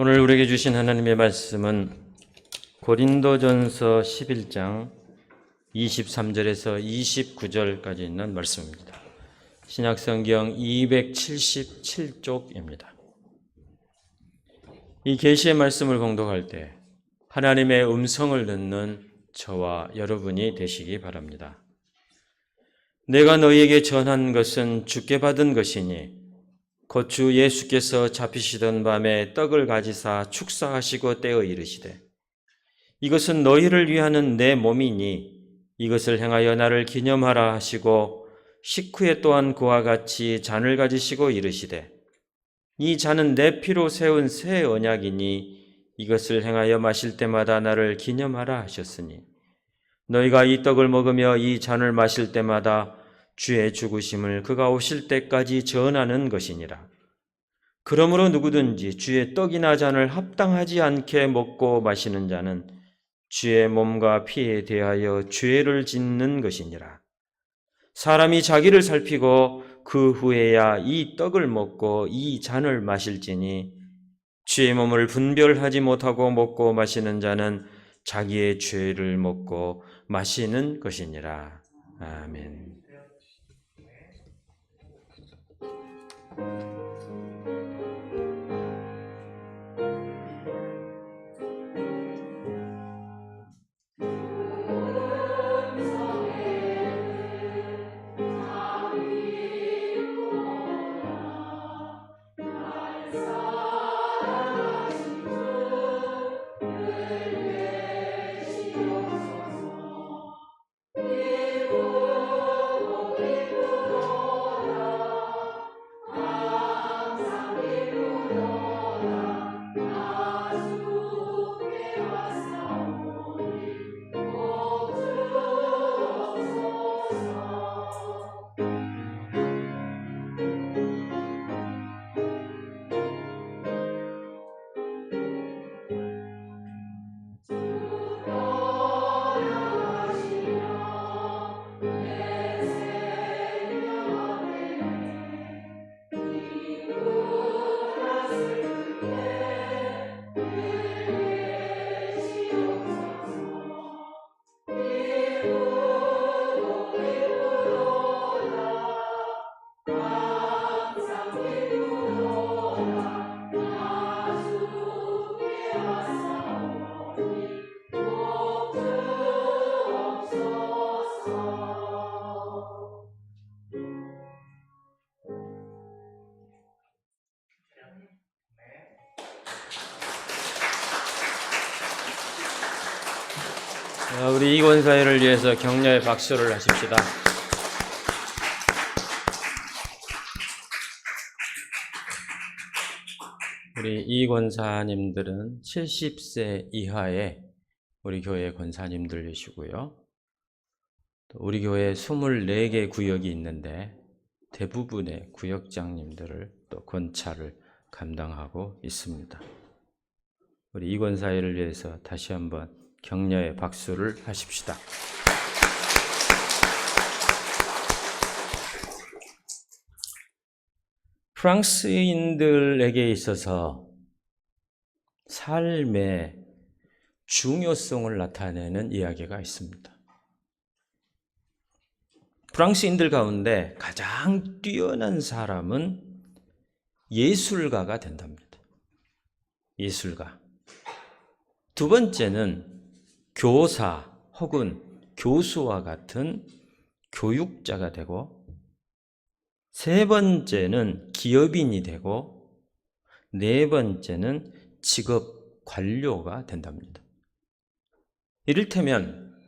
오늘 우리에게 주신 하나님의 말씀은 고린도전서 11장 23절에서 29절까지 있는 말씀입니다. 신약성경 277쪽입니다. 이 계시의 말씀을 봉독할 때 하나님의 음성을 듣는 저와 여러분이 되시기 바랍니다. 내가 너희에게 전한 것은 주께 받은 것이니 곧 주 예수께서 잡히시던 밤에 떡을 가지사 축사하시고 떼어 이르시되 이것은 너희를 위하는 내 몸이니 이것을 행하여 나를 기념하라 하시고 식후에 또한 그와 같이 잔을 가지시고 이르시되 이 잔은 내 피로 세운 새 언약이니 이것을 행하여 마실 때마다 나를 기념하라 하셨으니 너희가 이 떡을 먹으며 이 잔을 마실 때마다 주의 죽으심을 그가 오실 때까지 전하는 것이니라. 그러므로 누구든지 주의 떡이나 잔을 합당하지 않게 먹고 마시는 자는 주의 몸과 피에 대하여 죄를 짓는 것이니라. 사람이 자기를 살피고 그 후에야 이 떡을 먹고 이 잔을 마실지니 주의 몸을 분별하지 못하고 먹고 마시는 자는 자기의 죄를 먹고 마시는 것이니라. 아멘. 우리 이권사회를 위해서 격려의 박수를 하십시다. 우리 이 권사님들은 70세 이하의 우리 교회 권사님들이시고요. 또 우리 교회에 24개 구역이 있는데 대부분의 구역장님들을 또 권차를 감당하고 있습니다. 우리 이 권사회를 위해서 다시 한번 격려의 박수를 하십시다. 프랑스인들에게 있어서 삶의 중요성을 나타내는 이야기가 있습니다. 프랑스인들 가운데 가장 뛰어난 사람은 예술가가 된답니다. 예술가. 두 번째는 교사 혹은 교수와 같은 교육자가 되고, 세 번째는 기업인이 되고, 네 번째는 직업 관료가 된답니다. 이를테면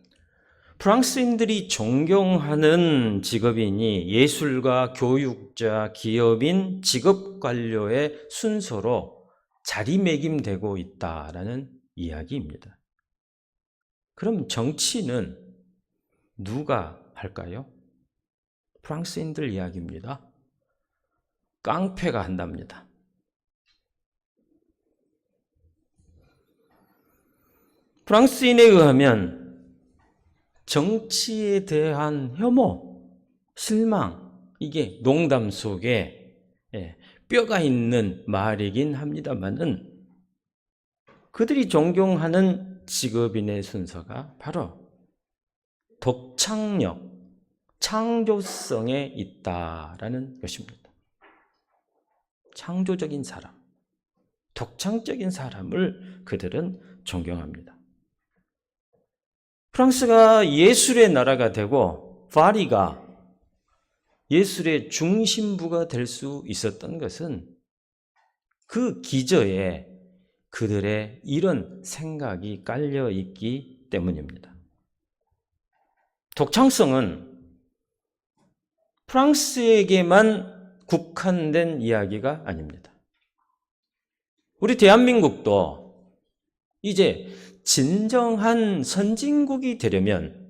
프랑스인들이 존경하는 직업인이 예술가, 교육자, 기업인, 직업 관료의 순서로 자리매김되고 있다라는 이야기입니다. 그럼 정치는 누가 할까요? 프랑스인들 이야기입니다. 깡패가 한답니다. 프랑스인에 의하면 정치에 대한 혐오, 실망, 이게 농담 속에 뼈가 있는 말이긴 합니다만은 그들이 존경하는 직업인의 순서가 바로 독창력, 창조성에 있다라는 것입니다. 창조적인 사람, 독창적인 사람을 그들은 존경합니다. 프랑스가 예술의 나라가 되고 파리가 예술의 중심부가 될 수 있었던 것은 그 기저에 그들의 이런 생각이 깔려 있기 때문입니다. 독창성은 프랑스에게만 국한된 이야기가 아닙니다. 우리 대한민국도 이제 진정한 선진국이 되려면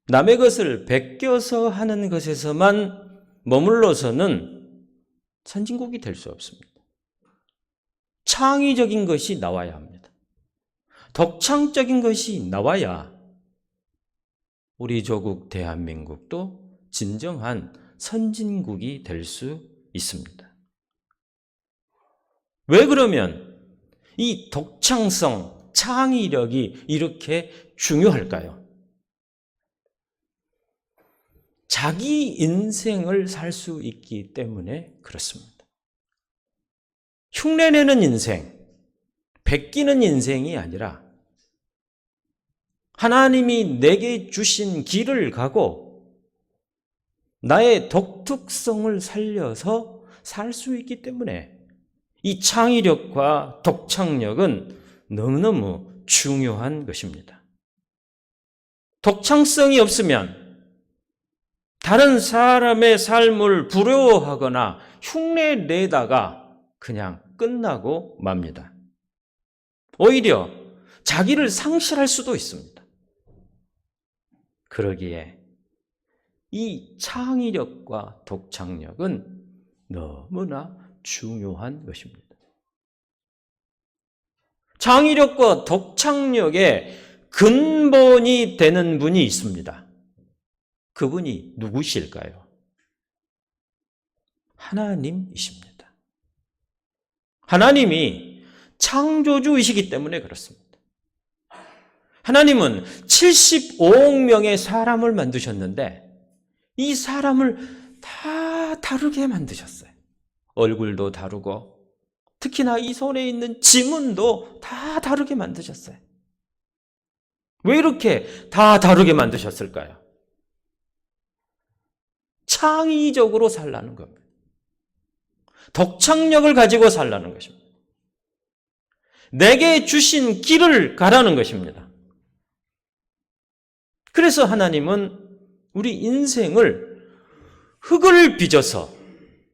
남의 것을 베껴서 하는 것에서만 머물러서는 선진국이 될 수 없습니다. 창의적인 것이 나와야 합니다. 독창적인 것이 나와야 우리 조국 대한민국도 진정한 선진국이 될 수 있습니다. 왜 그러면 이 독창성, 창의력이 이렇게 중요할까요? 자기 인생을 살 수 있기 때문에 그렇습니다. 흉내내는 인생, 베끼는 인생이 아니라 하나님이 내게 주신 길을 가고 나의 독특성을 살려서 살 수 있기 때문에 이 창의력과 독창력은 너무너무 중요한 것입니다. 독창성이 없으면 다른 사람의 삶을 부러워하거나 흉내내다가 그냥 끝나고 맙니다. 오히려 자기를 상실할 수도 있습니다. 그러기에 이 창의력과 독창력은 너무나 중요한 것입니다. 창의력과 독창력의 근본이 되는 분이 있습니다. 그분이 누구실까요? 하나님이십니다. 하나님이 창조주이시기 때문에 그렇습니다. 하나님은 75억 명의 사람을 만드셨는데 이 사람을 다 다르게 만드셨어요. 얼굴도 다르고 특히나 이 손에 있는 지문도 다 다르게 만드셨어요. 왜 이렇게 다 다르게 만드셨을까요? 창의적으로 살라는 겁니다. 독창력을 가지고 살라는 것입니다. 내게 주신 길을 가라는 것입니다. 그래서 하나님은 우리 인생을 흙을 빚어서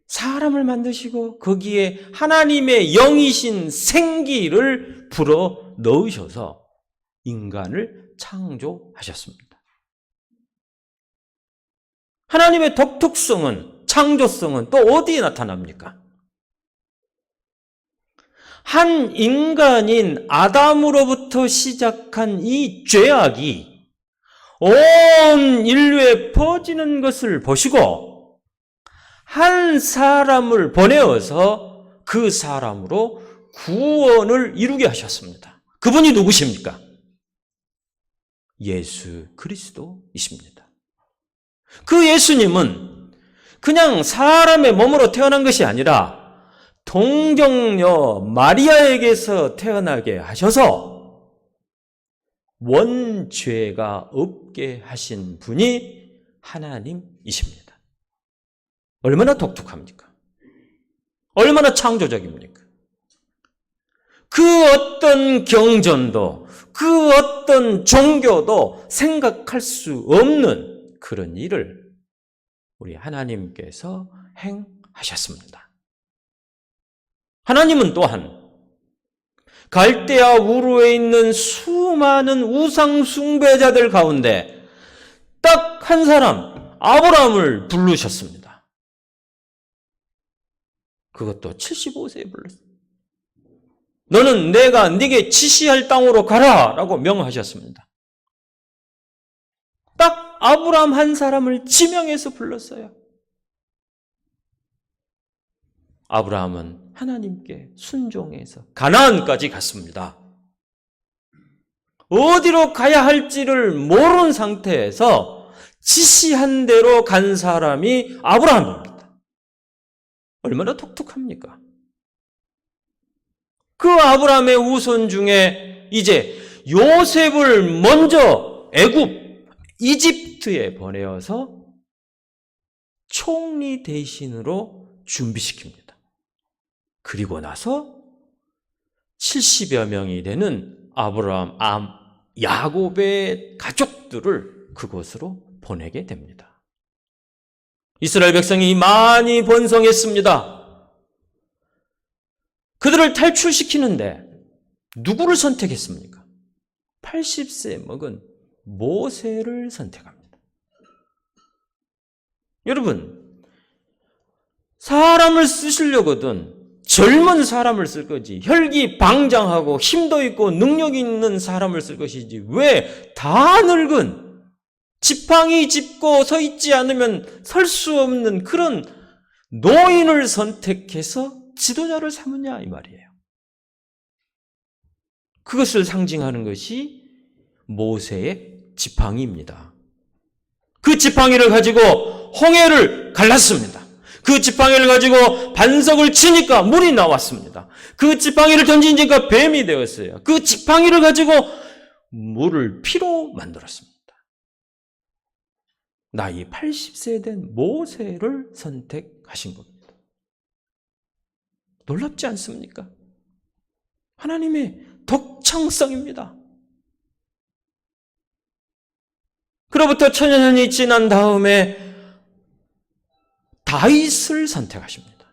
사람을 만드시고 거기에 하나님의 영이신 생기를 불어 넣으셔서 인간을 창조하셨습니다. 하나님의 독특성은, 창조성은 또 어디에 나타납니까? 한 인간인 아담으로부터 시작한 이 죄악이 온 인류에 퍼지는 것을 보시고 한 사람을 보내어서 그 사람으로 구원을 이루게 하셨습니다. 그분이 누구십니까? 예수 그리스도이십니다. 그 예수님은 그냥 사람의 몸으로 태어난 것이 아니라 동정녀 마리아에게서 태어나게 하셔서 원죄가 없게 하신 분이 하나님이십니다. 얼마나 독특합니까? 얼마나 창조적입니까? 그 어떤 경전도 그 어떤 종교도 생각할 수 없는 그런 일을 우리 하나님께서 행하셨습니다. 하나님은 또한 갈대아 우르에 있는 수많은 우상 숭배자들 가운데 딱 한 사람 아브라함을 부르셨습니다. 그것도 75세에 불렀어요. 너는 내가 네게 지시할 땅으로 가라 라고 명하셨습니다. 딱 아브라함 한 사람을 지명해서 불렀어요. 아브라함은 하나님께 순종해서 가나안까지 갔습니다. 어디로 가야 할지를 모르는 상태에서 지시한 대로 간 사람이 아브라함입니다. 얼마나 독특합니까? 그 아브라함의 후손 중에 이제 요셉을 먼저 이집트에 보내어서 총리 대신으로 준비시킵니다. 그리고 나서 70여 명이 되는 야곱의 가족들을 그곳으로 보내게 됩니다. 이스라엘 백성이 많이 번성했습니다. 그들을 탈출시키는데 누구를 선택했습니까? 80세 먹은 모세를 선택합니다. 여러분, 사람을 쓰시려거든 젊은 사람을 쓸 거지, 혈기방장하고 힘도 있고 능력이 있는 사람을 쓸 것이지, 왜 다 늙은 지팡이 짚고 서 있지 않으면 설 수 없는 그런 노인을 선택해서 지도자를 삼으냐 이 말이에요. 그것을 상징하는 것이 모세의 지팡이입니다. 그 지팡이를 가지고 홍해를 갈랐습니다. 그 지팡이를 가지고 반석을 치니까 물이 나왔습니다. 그 지팡이를 던지니까 뱀이 되었어요. 그 지팡이를 가지고 물을 피로 만들었습니다. 나이 80세 된 모세를 선택하신 겁니다. 놀랍지 않습니까? 하나님의 독창성입니다. 그로부터 천년이 지난 다음에 다윗을 선택하십니다.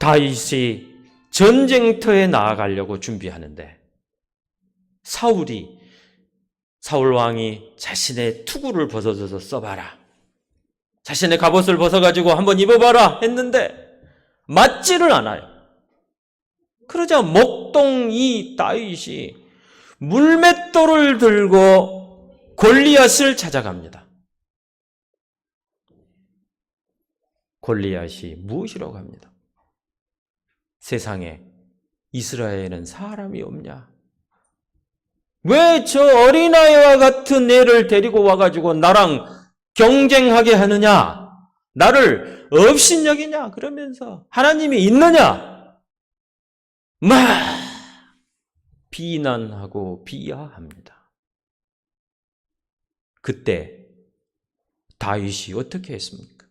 다윗이 전쟁터에 나아가려고 준비하는데 사울 왕이 자신의 투구를 벗어줘서 써봐라, 자신의 갑옷을 벗어가지고 한번 입어봐라 했는데 맞지를 않아요. 그러자 목동이 다윗이 물맷돌을 들고 골리앗을 찾아갑니다. 골리앗이 무엇이라고 합니다? 세상에 이스라엘에는 사람이 없냐? 왜 저 어린아이와 같은 애를 데리고 와가지고 나랑 경쟁하게 하느냐? 나를 업신여기냐? 그러면서 하나님이 있느냐? 막 비난하고 비하합니다. 그때 다윗이 어떻게 했습니까?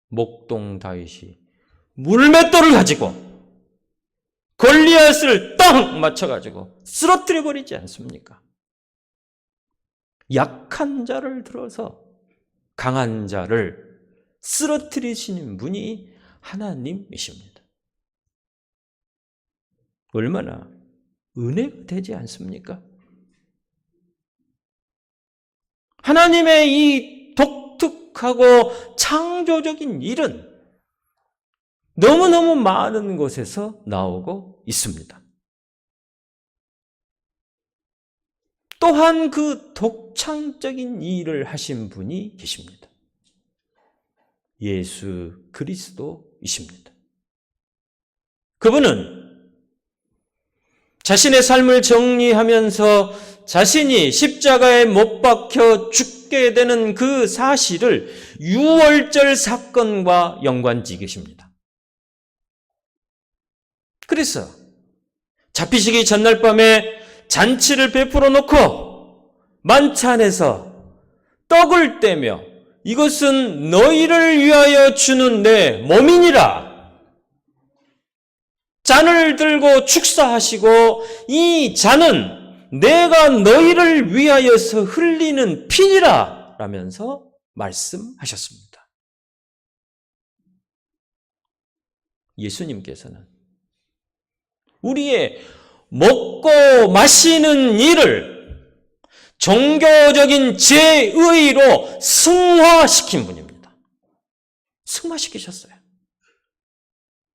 목동 다윗이 물맷돌을 가지고 골리앗을 땅 맞춰가지고 쓰러뜨려 버리지 않습니까? 약한 자를 들어서 강한 자를 쓰러뜨리시는 분이 하나님이십니다. 얼마나 은혜가 되지 않습니까? 하나님의 이 독특하고 창조적인 일은 너무너무 많은 곳에서 나오고 있습니다. 또한 그 독창적인 일을 하신 분이 계십니다. 예수 그리스도이십니다. 그분은 자신의 삶을 정리하면서 자신이 십자가에 못 박혀 죽게 되는 그 사실을 유월절 사건과 연관지 계십니다. 그래서 잡히시기 전날 밤에 잔치를 베풀어 놓고 만찬에서 떡을 떼며 이것은 너희를 위하여 주는 내 몸이니라. 잔을 들고 축사하시고 이 잔은 내가 너희를 위하여서 흘리는 피니라 라면서 말씀하셨습니다. 예수님께서는 우리의 먹고 마시는 일을 종교적인 제의로 승화시킨 분입니다. 승화시키셨어요.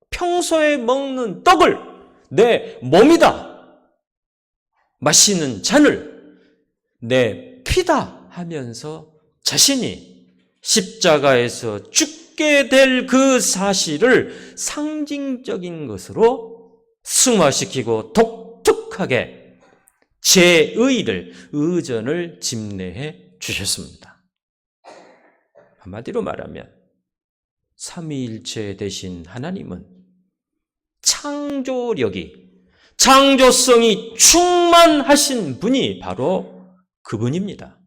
평소에 먹는 떡을 내 몸이다, 마시는 잔을 내 피다 하면서 자신이 십자가에서 죽게 될 그 사실을 상징적인 것으로 승화시키고 독특하게 제의를, 의전을 집내해 주셨습니다. 한마디로 말하면 삼위일체 되신 하나님은 창조성이 충만하신 분이 바로 그분입니다.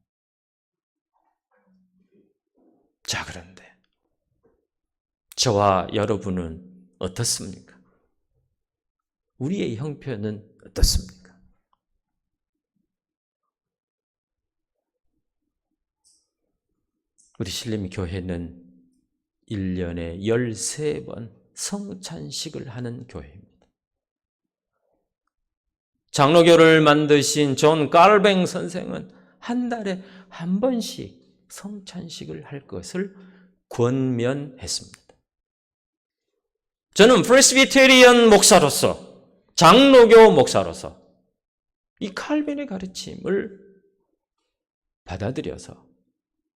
자, 그런데 저와 여러분은 어떻습니까? 우리의 형편은 어떻습니까? 우리 신림교회는 1년에 13번 성찬식을 하는 교회입니다. 장로교를 만드신 존 깔뱅 선생은 한 달에 한 번씩 성찬식을 할 것을 권면했습니다. 저는 프레스비테리언 목사로서, 장로교 목사로서 이 칼빈의 가르침을 받아들여서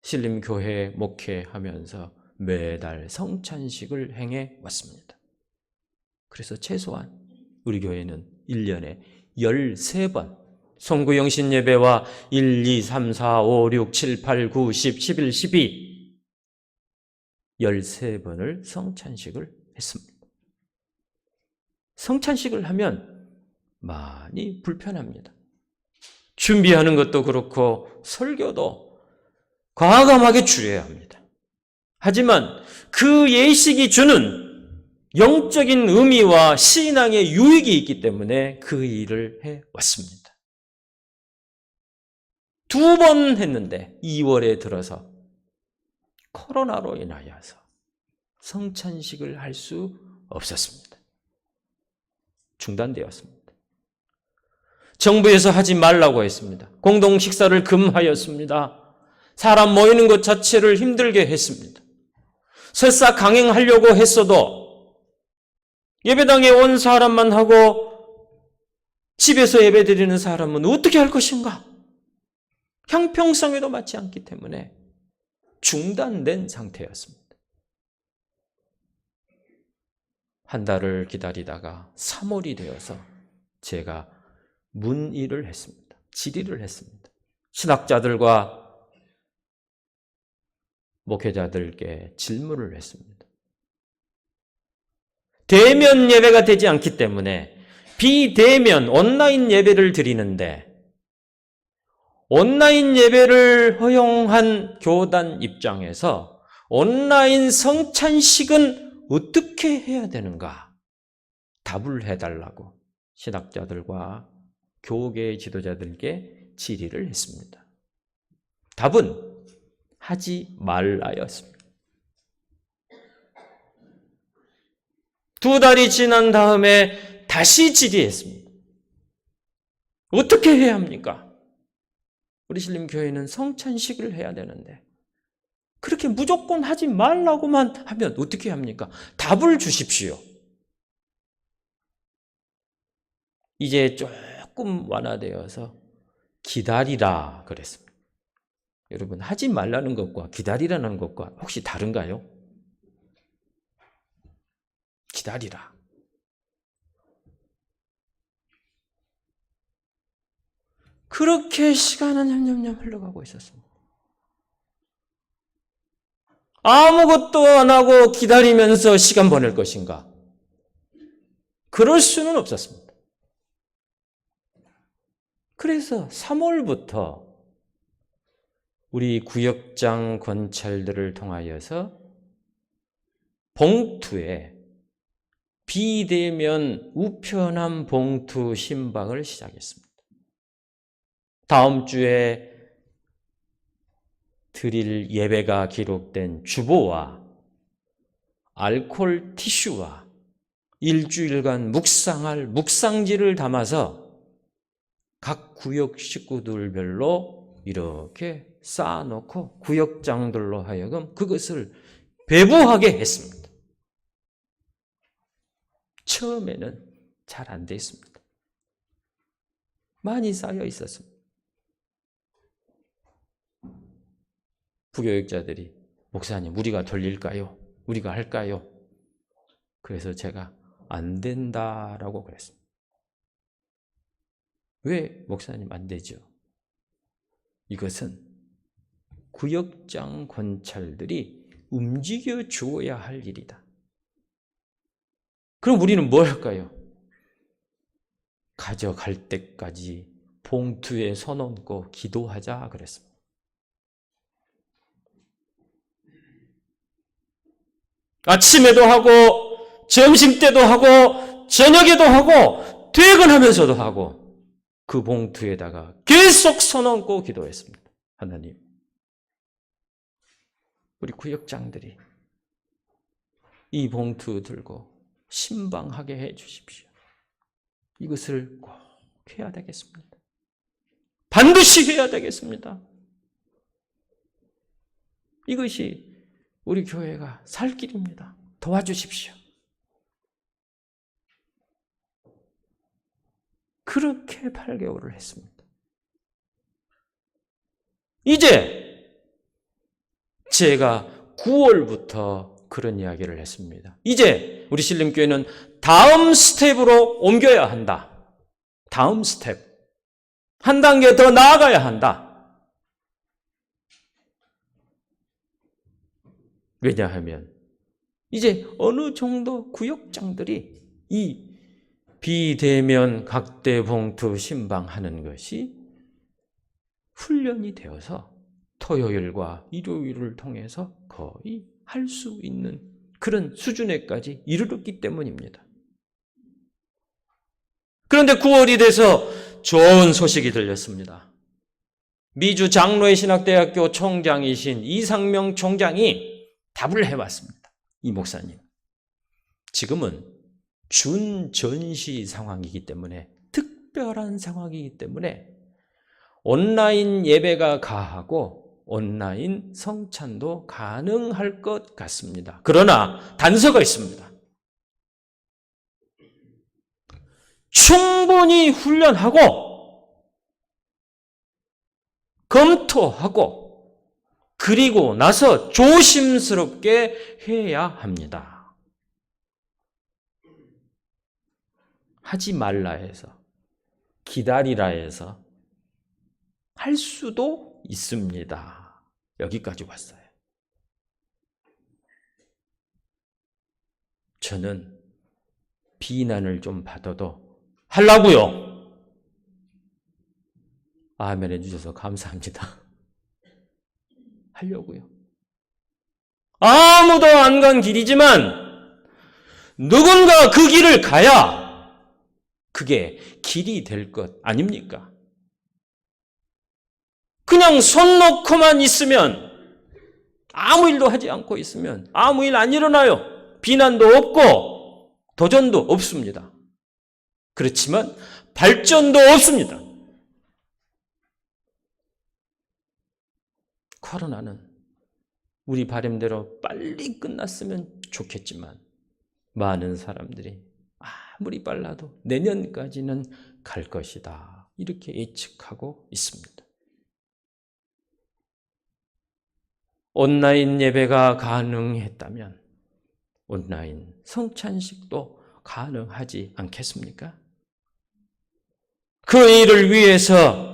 신림교회 목회하면서 매달 성찬식을 행해 왔습니다. 그래서 최소한 우리 교회는 1년에 13번 송구영신 예배와 1, 2, 3, 4, 5, 6, 7, 8, 9, 10, 11, 12 13번을 성찬식을 했습니다. 성찬식을 하면 많이 불편합니다. 준비하는 것도 그렇고 설교도 과감하게 줄여야 합니다. 하지만 그 예식이 주는 영적인 의미와 신앙의 유익이 있기 때문에 그 일을 해왔습니다. 2번 했는데 2월에 들어서 코로나로 인하여서 성찬식을 할 수 없었습니다. 중단되었습니다. 정부에서 하지 말라고 했습니다. 공동 식사를 금하였습니다. 사람 모이는 것 자체를 힘들게 했습니다. 설사 강행하려고 했어도 예배당에 온 사람만 하고 집에서 예배드리는 사람은 어떻게 할 것인가? 형평성에도 맞지 않기 때문에 중단된 상태였습니다. 한 달을 기다리다가 3월이 되어서 제가 문의를 했습니다. 질의를 했습니다. 신학자들과 목회자들께 질문을 했습니다. 대면 예배가 되지 않기 때문에 비대면 온라인 예배를 드리는데 온라인 예배를 허용한 교단 입장에서 온라인 성찬식은 어떻게 해야 되는가? 답을 해달라고 신학자들과 교계 지도자들께 질의를 했습니다. 답은 하지 말라였습니다. 2달이 지난 다음에 다시 질의했습니다. 어떻게 해야 합니까? 우리 신림교회는 성찬식을 해야 되는데 그렇게 무조건 하지 말라고만 하면 어떻게 합니까? 답을 주십시오. 이제 조금 완화되어서 기다리라 그랬습니다. 여러분, 하지 말라는 것과 기다리라는 것과 혹시 다른가요? 기다리라. 그렇게 시간은 냠냠냠 흘러가고 있었습니다. 아무것도 안 하고 기다리면서 시간 보낼 것인가? 그럴 수는 없었습니다. 그래서 3월부터 우리 구역장 권찰들을 통하여서 봉투에 비대면 우편함 봉투 신방을 시작했습니다. 다음 주에 드릴 예배가 기록된 주보와 알코올 티슈와 일주일간 묵상할 묵상지를 담아서 각 구역 식구들별로 이렇게 쌓아놓고 구역장들로 하여금 그것을 배부하게 했습니다. 처음에는 잘 안 됐습니다. 많이 쌓여 있었습니다. 부교육자들이 목사님, 우리가 돌릴까요? 우리가 할까요? 그래서 제가 안 된다라고 그랬습니다. 왜 목사님 안 되죠? 이것은 구역장 권찰들이 움직여 주어야 할 일이다. 그럼 우리는 뭘 할까요? 가져갈 때까지 봉투에 손 얹고 기도하자 그랬습니다. 아침에도 하고 점심때도 하고 저녁에도 하고 퇴근하면서도 하고 그 봉투에다가 계속 손 얹고 기도했습니다. 하나님, 우리 구역장들이 이 봉투 들고 신방하게 해 주십시오. 이것을 꼭 해야 되겠습니다. 반드시 해야 되겠습니다. 이것이 우리 교회가 살 길입니다. 도와주십시오. 그렇게 8개월을 했습니다. 이제 제가 9월부터 그런 이야기를 했습니다. 이제 우리 신림교회는 다음 스텝으로 옮겨야 한다. 다음 스텝. 한 단계 더 나아가야 한다. 왜냐하면 이제 어느 정도 구역장들이 이 비대면 각대봉투 신방하는 것이 훈련이 되어서 토요일과 일요일을 통해서 거의 할 수 있는 그런 수준에까지 이르렀기 때문입니다. 그런데 9월이 돼서 좋은 소식이 들렸습니다. 미주 장로의 신학대학교 총장이신 이상명 총장이 답을 해왔습니다. 이 목사님, 지금은 준전시 상황이기 때문에, 특별한 상황이기 때문에 온라인 예배가 가하고 온라인 성찬도 가능할 것 같습니다. 그러나 단서가 있습니다. 충분히 훈련하고 검토하고 그리고 나서 조심스럽게 해야 합니다. 하지 말라 해서, 기다리라 해서 할 수도 있습니다. 여기까지 왔어요. 저는 비난을 좀 받아도 하려고요. 아멘 해주셔서 감사합니다. 하려고요. 아무도 안 간 길이지만 누군가 그 길을 가야 그게 길이 될 것 아닙니까? 그냥 손 놓고만 있으면, 아무 일도 하지 않고 있으면 아무 일 안 일어나요. 비난도 없고 도전도 없습니다. 그렇지만 발전도 없습니다. 코로나는 우리 바람대로 빨리 끝났으면 좋겠지만 많은 사람들이 아무리 빨라도 내년까지는 갈 것이다, 이렇게 예측하고 있습니다. 온라인 예배가 가능했다면 온라인 성찬식도 가능하지 않겠습니까? 그 일을 위해서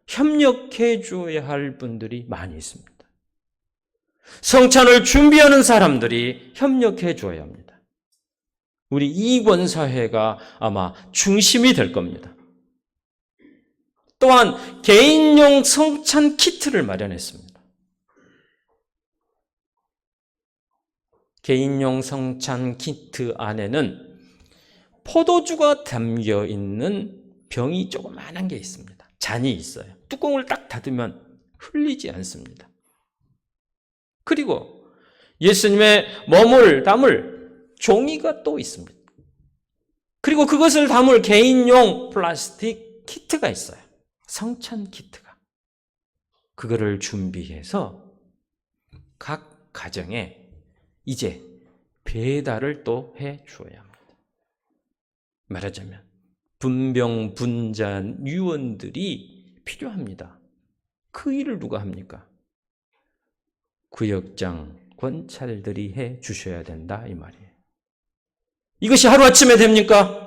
협력해 줘야 할 분들이 많이 있습니다. 성찬을 준비하는 사람들이 협력해 줘야 합니다. 우리 이권사회가 아마 중심이 될 겁니다. 또한 개인용 성찬 키트를 마련했습니다. 개인용 성찬 키트 안에는 포도주가 담겨 있는 병이 조그마한 게 있습니다. 잔이 있어요. 뚜껑을 딱 닫으면 흘리지 않습니다. 그리고 예수님의 몸을 담을 종이가 또 있습니다. 그리고 그것을 담을 개인용 플라스틱 키트가 있어요. 성찬 키트가. 그거를 준비해서 각 가정에 이제 배달을 또 해 주어야 합니다. 말하자면 분병 분잔 유언들이 필요합니다. 그 일을 누가 합니까? 구역장, 권찰들이 해 주셔야 된다 이 말이에요. 이것이 하루아침에 됩니까?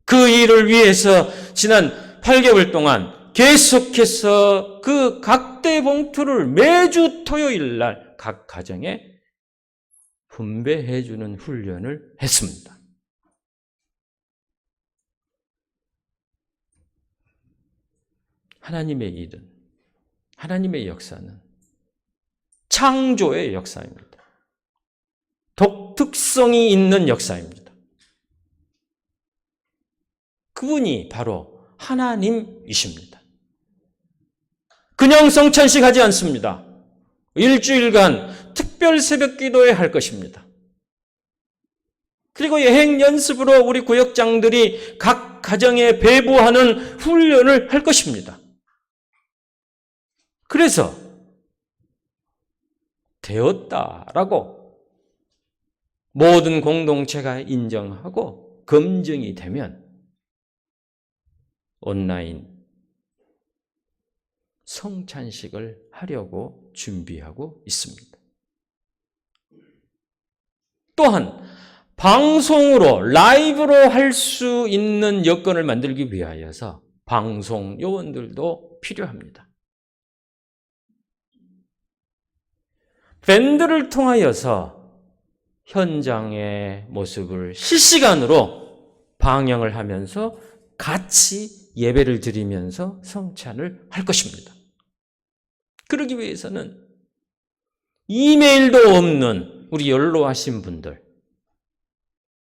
그 일을 위해서 지난 8개월 동안 계속해서 그 각대 봉투를 매주 토요일 날 각 가정에 분배해 주는 훈련을 했습니다. 하나님의 일은, 하나님의 역사는 창조의 역사입니다. 독특성이 있는 역사입니다. 그분이 바로 하나님이십니다. 그냥 성찬식 하지 않습니다. 일주일간 특별 새벽 기도회 할 것입니다. 그리고 여행 연습으로 우리 구역장들이 각 가정에 배부하는 훈련을 할 것입니다. 그래서 되었다라고 모든 공동체가 인정하고 검증이 되면 온라인 성찬식을 하려고 준비하고 있습니다. 또한 방송으로 라이브로 할 수 있는 여건을 만들기 위하여서 방송 요원들도 필요합니다. 밴드를 통하여서 현장의 모습을 실시간으로 방영을 하면서 같이 예배를 드리면서 성찬을 할 것입니다. 그러기 위해서는 이메일도 없는 우리 연로하신 분들,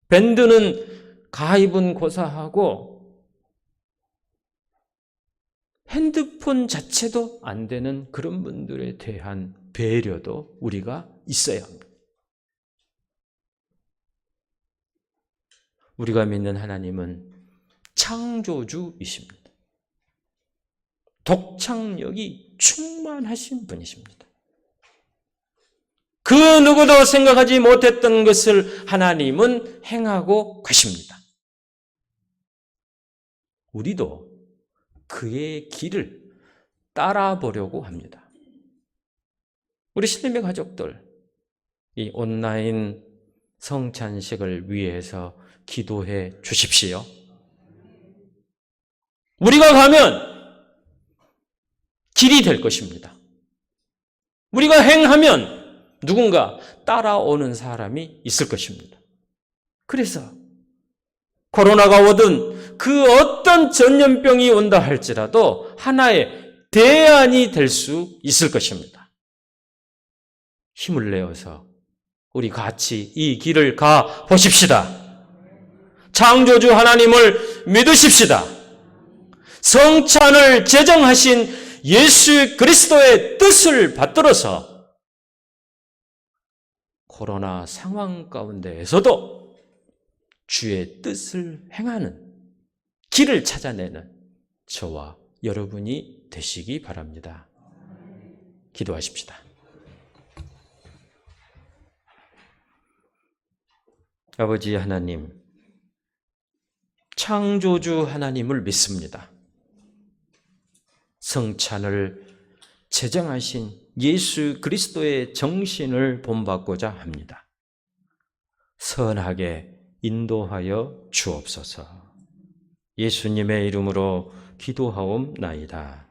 밴드는 가입은 고사하고 핸드폰 자체도 안 되는 그런 분들에 대한 배려도 우리가 있어야 합니다. 우리가 믿는 하나님은 창조주이십니다. 독창력이 충만하신 분이십니다. 그 누구도 생각하지 못했던 것을 하나님은 행하고 계십니다. 우리도 그의 길을 따라 보려고 합니다. 우리 신림의 가족들, 이 온라인 성찬식을 위해서 기도해 주십시오. 우리가 가면 길이 될 것입니다. 우리가 행하면 누군가 따라오는 사람이 있을 것입니다. 그래서 코로나가 오든 그 어떤 전염병이 온다 할지라도 하나의 대안이 될 수 있을 것입니다. 힘을 내어서 우리 같이 이 길을 가 보십시다. 창조주 하나님을 믿으십시다. 성찬을 제정하신 예수 그리스도의 뜻을 받들어서 코로나 상황 가운데에서도 주의 뜻을 행하는 길을 찾아내는 저와 여러분이 되시기 바랍니다. 기도하십시다. 아버지 하나님, 창조주 하나님을 믿습니다. 성찬을 제정하신 예수 그리스도의 정신을 본받고자 합니다. 선하게 인도하여 주옵소서. 예수님의 이름으로 기도하옵나이다.